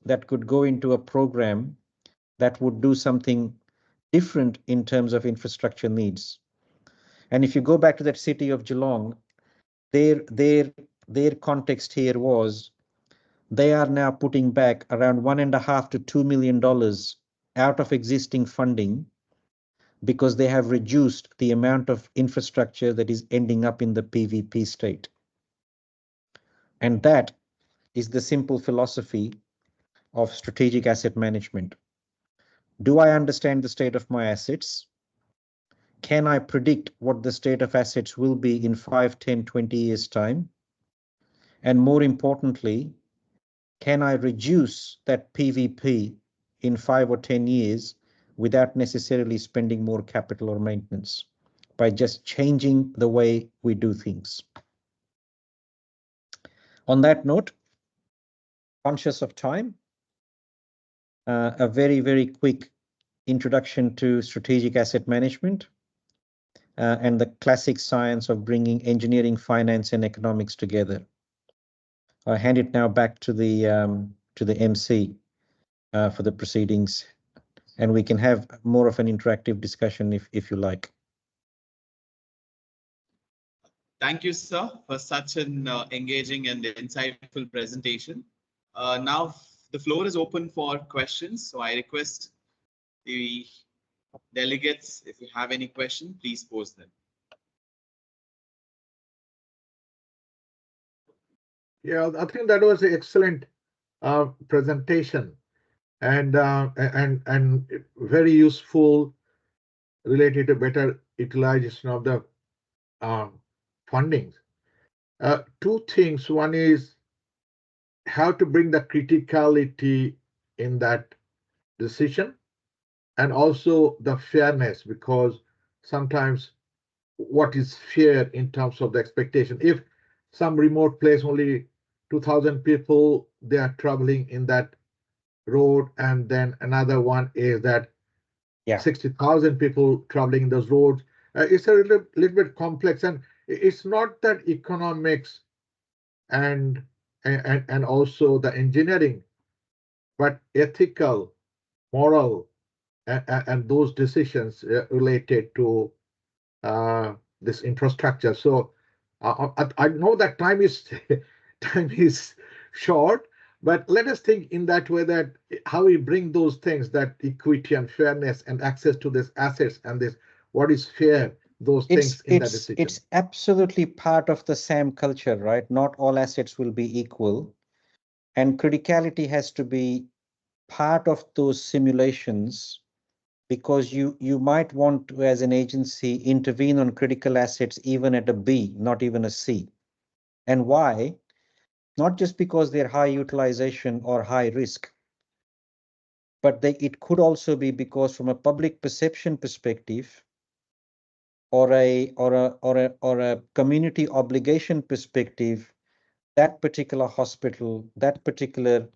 that could go into a program that would do something different in terms of infrastructure needs. And if you go back to that city of Geelong, their context here was they are now putting back around $1.5 to $2 million out of existing funding because they have reduced the amount of infrastructure that is ending up in the PVP state. And that is the simple philosophy of strategic asset management. Do I understand the state of my assets? Can I predict what the state of assets will be in 5, 10, 20 years' time? And more importantly, can I reduce that PVP in 5 or 10 years without necessarily spending more capital or maintenance by just changing the way we do things? On that note, conscious of time, a very, very quick introduction to strategic asset management and the classic science of bringing engineering, finance, and economics together. I hand it now back to the MC for the proceedings, and we can have more of an interactive discussion if you like. Thank you, sir, for such an engaging and insightful presentation. Now the floor is open for questions. So I request the delegates, if you have any question, please pose them. Yeah, I think that was an excellent presentation. and very useful related to better utilization of the fundings. Two things. One is how to bring the criticality in that decision, and also the fairness, because sometimes what is fair in terms of the expectation. If some remote place only 2,000 people they are traveling in that road, and then another one is that 60,000 people traveling in those roads. It's a little bit complex, and it's not that economics and also the engineering, but ethical, moral, and those decisions related to this infrastructure. So I know that time is time is short, but let us think in that way, that how we bring those things, that equity and fairness and access to these assets and this what is fair, those things in that decision. It's absolutely part of the SAM culture, right? Not all assets will be equal, and criticality has to be part of those simulations, because you might want to, as an agency, intervene on critical assets even at a B, not even a C. And why? Not just because they're high utilization or high risk, but it could also be because from a public perception perspective, or a community obligation perspective, that particular hospital, that particular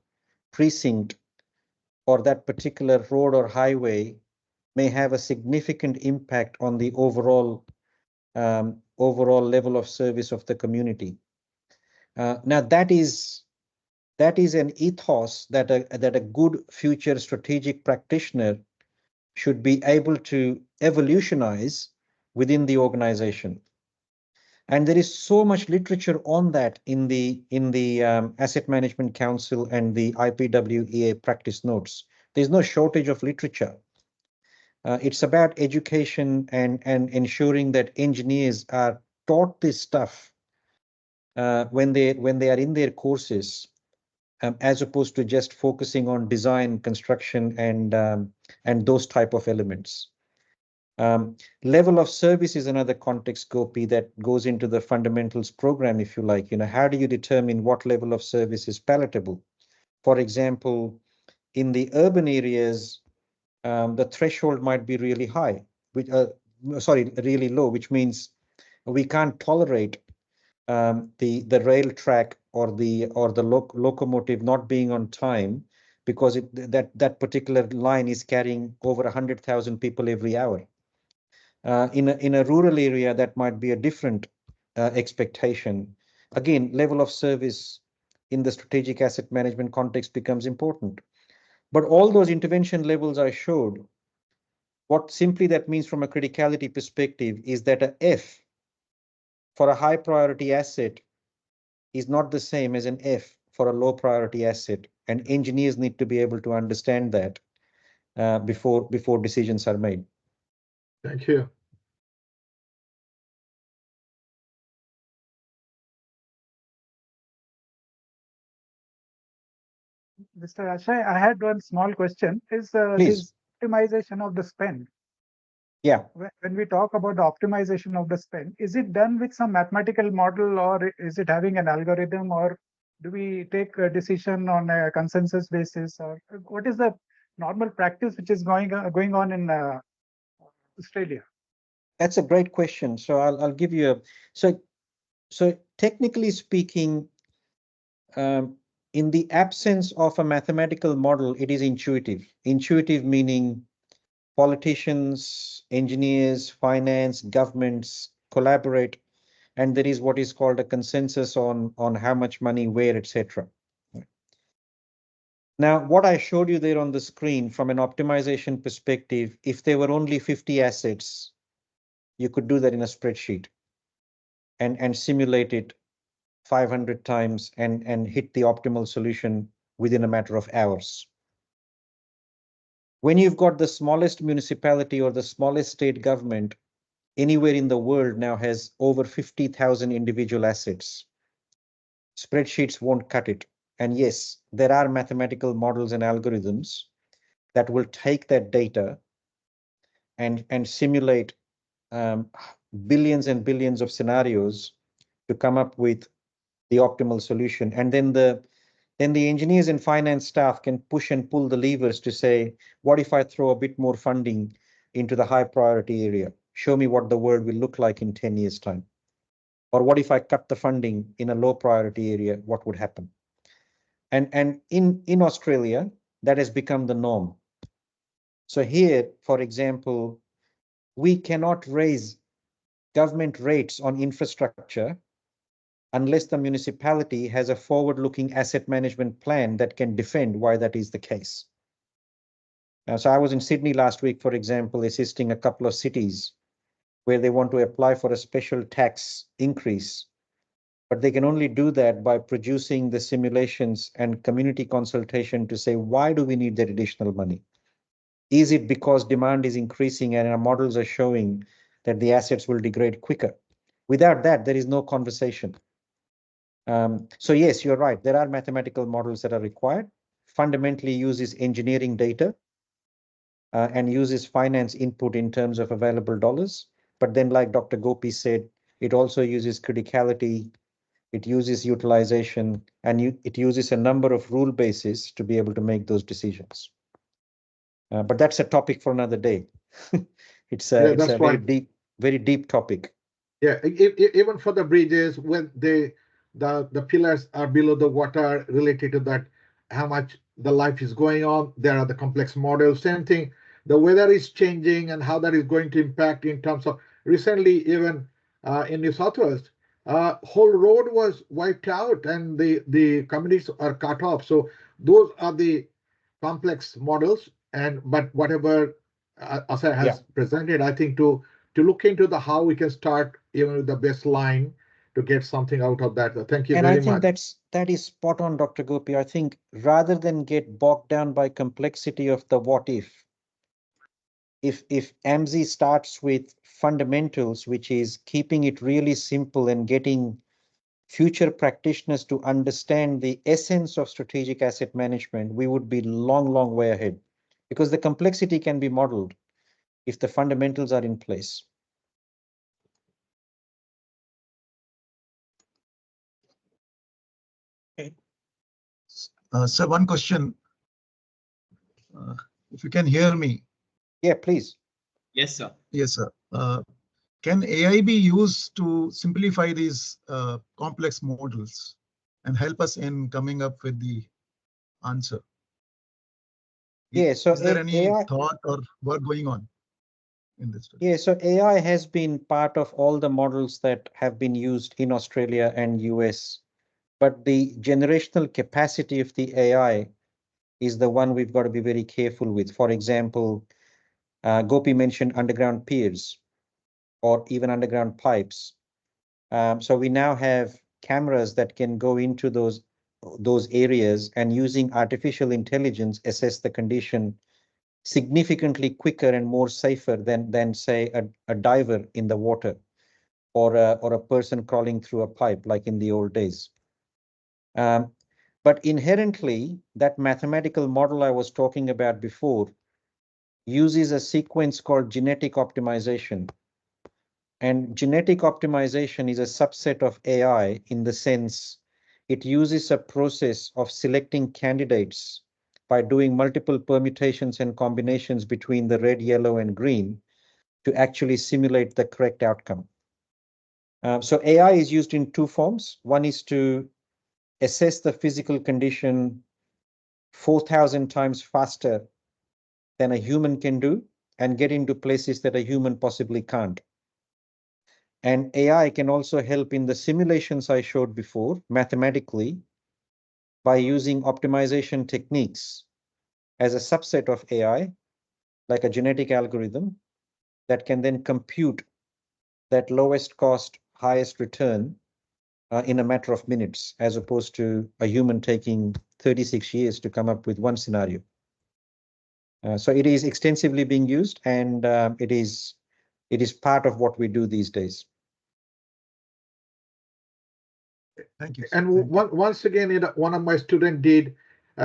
precinct, or that particular road or highway may have a significant impact on the overall level of service of the community. Now that is an ethos that a good future strategic practitioner should be able to evolutionize within the organization. And there is so much literature on that in the Asset Management Council and the IPWEA practice notes. There's no shortage of literature. It's about education and ensuring that engineers are taught this stuff when they are in their courses, as opposed to just focusing on design, construction, and those type of elements. Level of service is another context, Gopi, that goes into the fundamentals program, if you like. How do you determine what level of service is palatable? For example, in the urban areas, the threshold might be really high, really low, which means we can't tolerate the rail track or the locomotive not being on time, because that particular line is carrying over 100,000 people every hour. In a rural area, that might be a different expectation. Again, level of service in the strategic asset management context becomes important. But all those intervention levels I showed, what simply that means from a criticality perspective is that a F for a high priority asset is not the same as an F for a low priority asset. And engineers need to be able to understand that before decisions are made. Thank you. Mr. Ashay, I had one small question. Is this optimization of the spend? Yeah. When we talk about the optimization of the spend, is it done with some mathematical model, or is it having an algorithm, or do we take a decision on a consensus basis, or what is the normal practice which is going on in Australia? That's a great question. So I'll give you so technically speaking, in the absence of a mathematical model, it is intuitive. Intuitive meaning politicians, engineers, finance, governments collaborate, and there is what is called a consensus on how much money, where, etc. Now, what I showed you there on the screen from an optimization perspective, if there were only 50 assets, you could do that in a spreadsheet and simulate it 500 times and hit the optimal solution within a matter of hours. When you've got the smallest municipality or the smallest state government anywhere in the world now has over 50,000 individual assets, spreadsheets won't cut it. And yes, there are mathematical models and algorithms, that will take that data and simulate billions and billions of scenarios to come up with the optimal solution. And then the engineers and finance staff can push and pull the levers to say, what if I throw a bit more funding into the high priority area? Show me what the world will look like in 10 years' time. Or what if I cut the funding in a low priority area? What would happen? And in Australia, that has become the norm. So here, for example, we cannot raise government rates on infrastructure unless the municipality has a forward-looking asset management plan that can defend why that is the case. So I was in Sydney last week, for example, assisting a couple of cities where they want to apply for a special tax increase, but they can only do that by producing the simulations and community consultation to say, why do we need that additional money? Is it because demand is increasing and our models are showing that the assets will degrade quicker? Without that, there is no conversation. So yes, you're right. There are mathematical models that are required. Fundamentally uses engineering data and uses finance input in terms of available dollars. But then, like Dr. Gopi said, it also uses criticality, it uses utilization, and it uses a number of rule bases to be able to make those decisions. But that's a topic for another day. It's a very deep topic. Yeah, even for the bridges, when the pillars are below the water, related to that, how much the life is going on, there are the complex models. Same thing, the weather is changing and how that is going to impact in terms of, recently even in New South Wales, whole road was wiped out and the communities are cut off. So those are the complex models. But whatever Asha has presented, I think to look into the how we can start even with the baseline to get something out of that. Thank you very much. And I think that is spot on, Dr. Gopi. I think rather than get bogged down by complexity of the what if AMSI starts with fundamentals, which is keeping it really simple and getting future practitioners to understand the essence of strategic asset management, we would be long way ahead, because the complexity can be modeled if the fundamentals are in place. Sir, one question. If you can hear me. Yeah, please. Yes, sir. Yes, sir. Can AI be used to simplify these complex models and help us in coming up with the answer? Yeah, so is there any AI, thought or work going on in this study? Yeah, so AI has been part of all the models that have been used in Australia and US, but the generational capacity of the AI is the one we've got to be very careful with. For example, Gopi mentioned underground piers or even underground pipes. So we now have cameras that can go into those areas and using artificial intelligence assess the condition significantly quicker and more safer than say a diver in the water or a person crawling through a pipe like in the old days. But inherently, that mathematical model I was talking about before uses a sequence called genetic optimization. And genetic optimization is a subset of AI in the sense it uses a process of selecting candidates by doing multiple permutations and combinations between the red, yellow, and green to actually simulate the correct outcome. So AI is used in two forms. One is to assess the physical condition 4,000 times faster than a human can do and get into places that a human possibly can't. And AI can also help in the simulations I showed before, mathematically, by using optimization techniques as a subset of AI, like a genetic algorithm, that can then compute that lowest cost, highest return in a matter of minutes, as opposed to a human taking 36 years to come up with one scenario. So it is extensively being used, and it is part of what we do these days. Thank you. And once again, one of my students did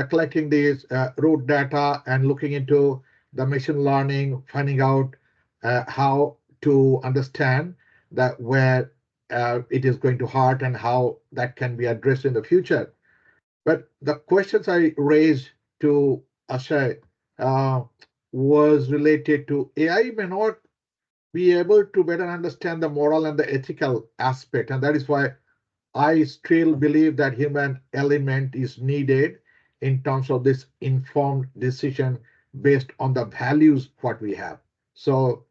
collecting these road data and looking into the machine learning, finding out how to understand that where it is going to hurt and how that can be addressed in the future. But the questions I raised to Ashay was related to AI may not be able to better understand the moral and the ethical aspect. And that is why I still believe that human element is needed in terms of this informed decision based on the values what we have. So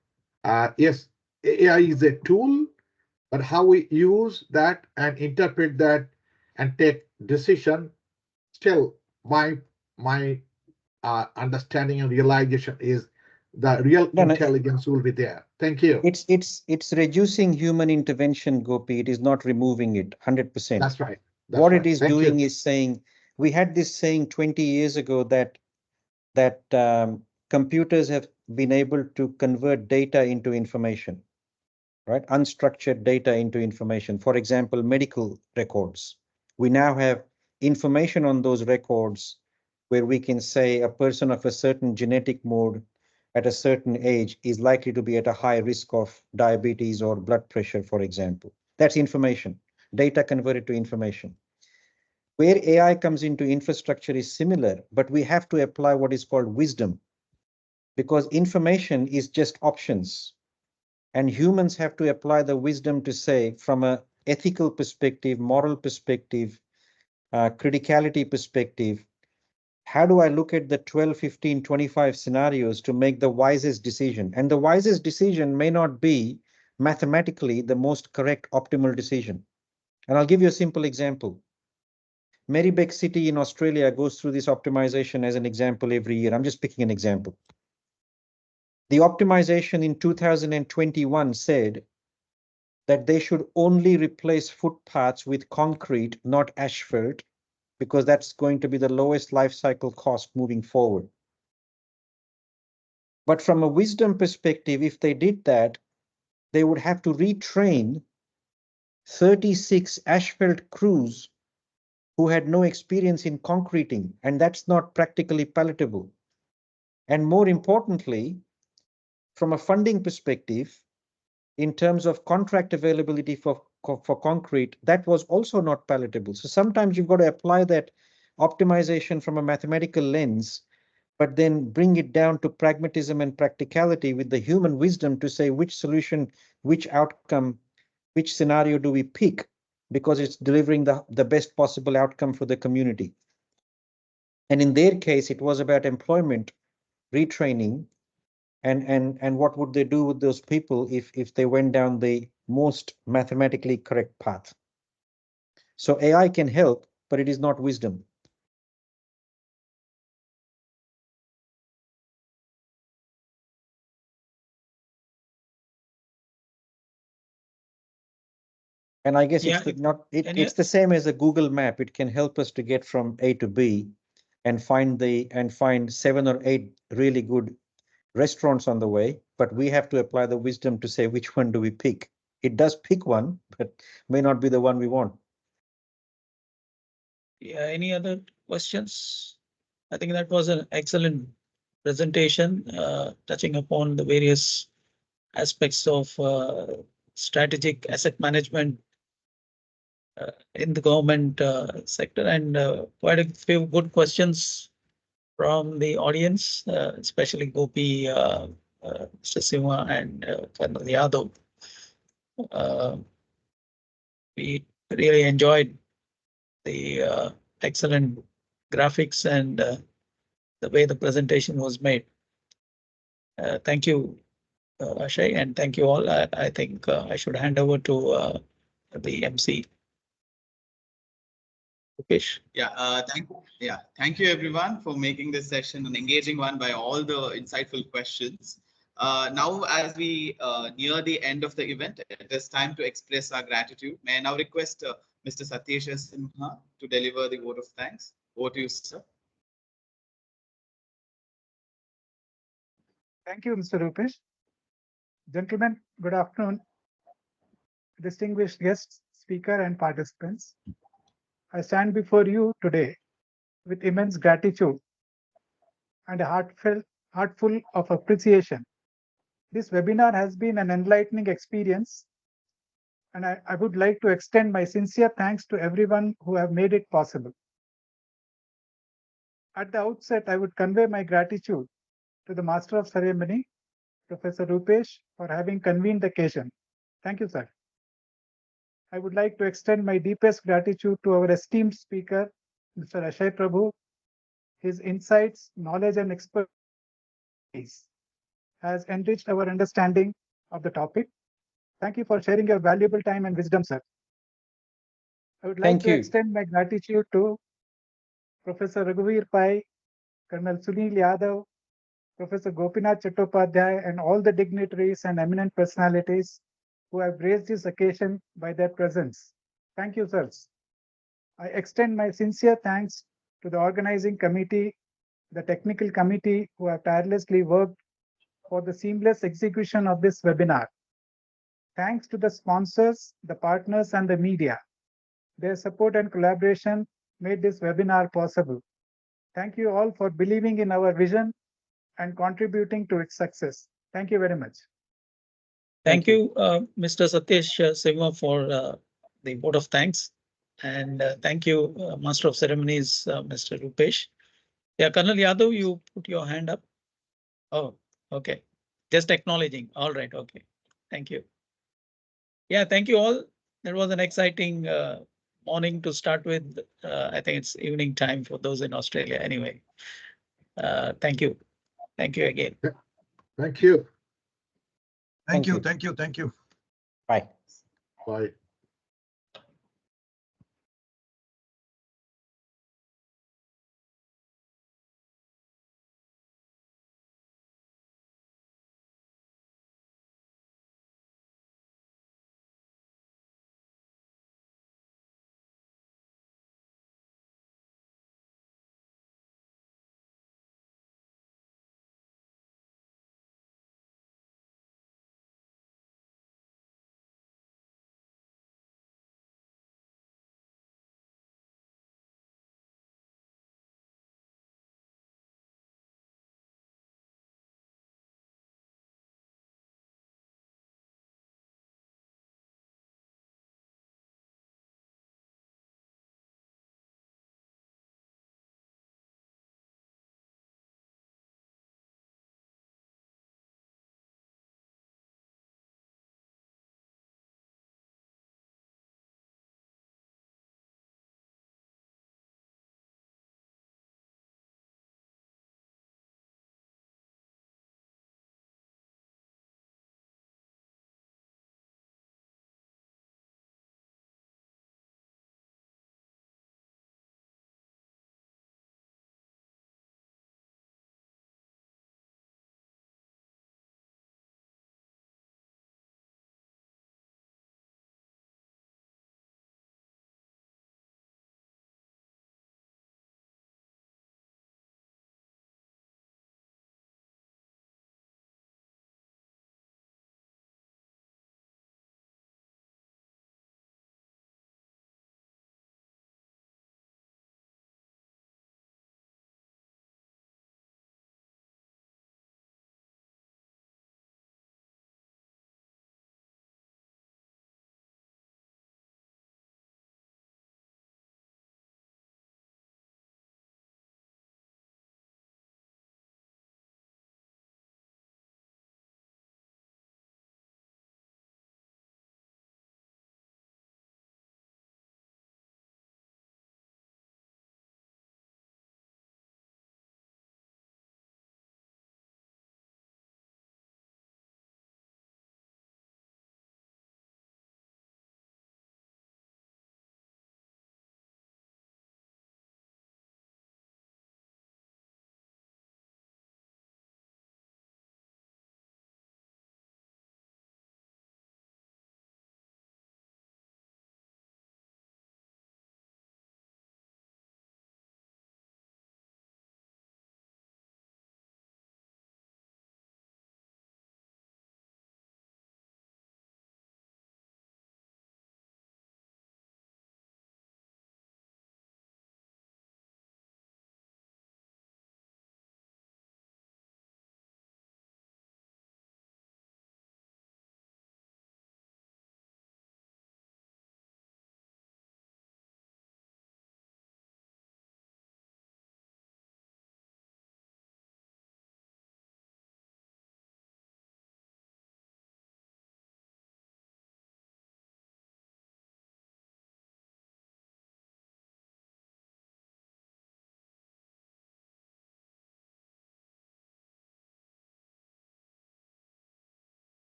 yes, AI is a tool, but how we use that and interpret that and take decision, still my understanding and realization is the real No, no, intelligence will be there. Thank you. it's reducing human intervention, Gopi. It is not removing it 100%. That's right. That's What right. it is Thank doing you. is saying, we had this saying 20 years ago that computers have been able to convert data into information, right? Unstructured data into information. For example, medical records. We now have information on those records where we can say a person of a certain genetic mode at a certain age is likely to be at a high risk of diabetes or blood pressure, for example. That's information, data converted to information. Where AI comes into infrastructure is similar, but we have to apply what is called wisdom, because information is just options. And humans have to apply the wisdom to say, from an ethical perspective, moral perspective, criticality perspective, how do I look at the 12, 15, 25 scenarios to make the wisest decision? And the wisest decision may not be mathematically the most correct optimal decision. And I'll give you a simple example. Marybeck City in Australia goes through this optimization as an example every year. I'm just picking an example. The optimization in 2021 said that they should only replace footpaths with concrete, not asphalt, because that's going to be the lowest life cycle cost moving forward. But from a wisdom perspective, if they did that, they would have to retrain 36 asphalt crews who had no experience in concreting, and that's not practically palatable. And more importantly, from a funding perspective, in terms of contract availability for concrete, that was also not palatable. So sometimes you've got to apply that optimization from a mathematical lens, but then bring it down to pragmatism and practicality with the human wisdom to say which solution, which outcome, which scenario do we pick, because it's delivering the best possible outcome for the community. And in their case, it was about employment, retraining, and what would they do with those people if they went down the most mathematically correct path. So AI can help, but it is not wisdom. And I guess Yeah, it's the same as a Google map. It can help us to get from A to B and find 7 or 8 really good restaurants on the way, but we have to apply the wisdom to say which one do we pick. It does pick one, but may not be the one we want. Yeah, any other questions? I think that was an excellent presentation, touching upon the various aspects of strategic asset management in the government sector, and quite a few good questions from the audience, especially Gopi, Mr. Sima, and Colonel Yadav. We really enjoyed the excellent graphics and the way the presentation was made. Thank you, Ashay, and thank you all. I think I should hand over to the MC. Rupesh. Thank you everyone for making this session an engaging one by all the insightful questions. Now, as we near the end of the event, it is time to express our gratitude. May I now request Mr. Satyesh Simha to deliver the vote of thanks. Over to you, sir. Thank you, Mr. Rupesh. Gentlemen, good afternoon. Distinguished guests, speaker, and participants. I stand before you today with immense gratitude and a heartful of appreciation. This webinar has been an enlightening experience, and I would like to extend my sincere thanks to everyone who have made it possible. At the outset, I would convey my gratitude to the Master of Ceremony, Professor Rupesh, for having convened the occasion. Thank you, sir. I would like to extend my deepest gratitude to our esteemed speaker, Mr. Akshay Prabhu. His insights, knowledge, and expertise has enriched our understanding of the topic. Thank you for sharing your valuable time and wisdom, sir. I would like Thank to you. extend my gratitude to Professor Raghuveer Pai, Colonel Sunil Yadav, Professor Gopinath Chattopadhyay, and all the dignitaries and eminent personalities who have graced this occasion by their presence. Thank you, sirs. I extend my sincere thanks to the organizing committee, the technical committee who have tirelessly worked for the seamless execution of this webinar. Thanks to the sponsors, the partners, and the media. Their support and collaboration made this webinar possible. Thank you all for believing in our vision and contributing to its success. Thank you very much. Thank you, Mr. Satish Singha, for the vote of thanks. And thank you, Master of Ceremonies, Mr. Rupesh. Yeah, Colonel Yadav, you put your hand up. Oh, okay. Just acknowledging. All right. Okay. Thank you. Yeah, thank you all. That was an exciting morning to start with. I think it's evening time for those in Australia anyway. Thank you. Thank you again. Thank you. Thank you. you. Thank you. Thank you. Bye. Bye.